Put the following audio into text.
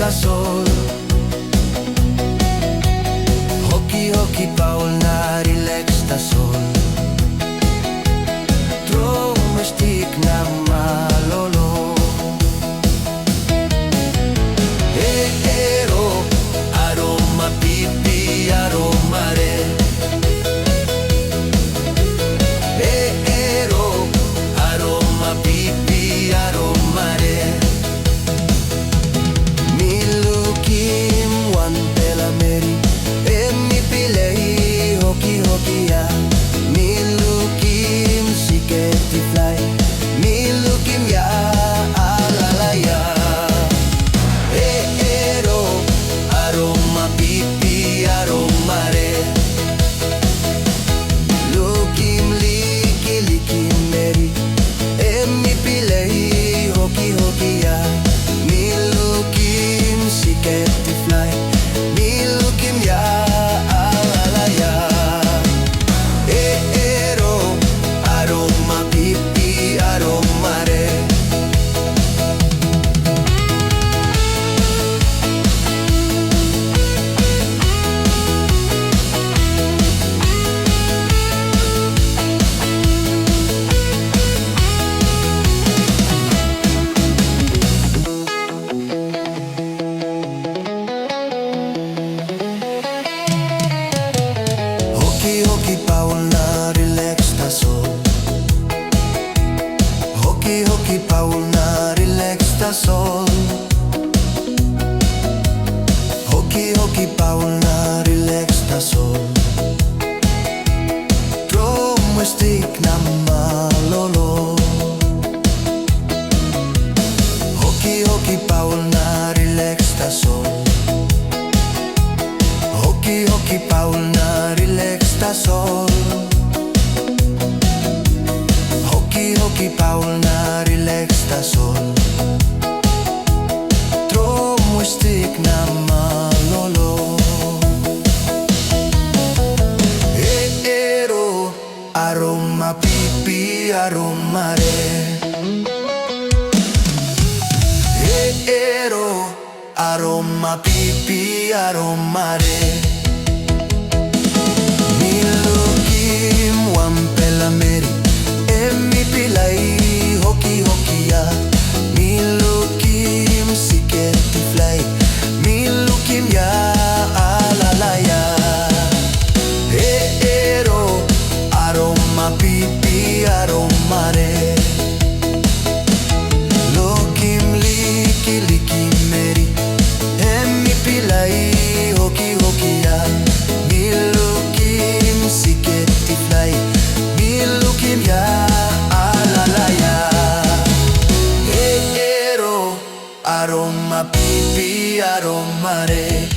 sta sol. Hoki hoki Paul na relax sta sol. Domestic na malolo. Ero aroma pipi aroma re. Ero aroma pipi aroma re. Milukim wan pela meri. Mi pilei hoki hoki ya. Milukim siketi fly. Milukim ya alalaya. Ero aroma pipi aroma re. Lukim liki liki meri. Mi pilei hoki hoki ya. Milukim siketi fly. Milukim ya alalaya. Ero aroma pipi aroma re. Hoki hoki Paul na relax sta sol. Hoki hoki Paul na relax sta sol. Hoki hoki Paul na relax sta sol. Domestic na malolo. Hoki hoki Paul na relax sta sol. Hoki hoki Paul na relax sta sol. Hoki hoki Paul na relax sta sol. Domestic na malolo. Ero aroma pipi aroma re. Ero aroma pipi aroma re. Milukim wan pela meri. Mi pilai hoki hoki ya. Milukim siketi fly. Milukim ya alalaya. Ero aroma pipi aroma re. Lukim liki liki meri. Mi pilai hoki hoki ya. Milukim siketi fly. Milukim ya alalaya. Ero aroma pipi aroma re.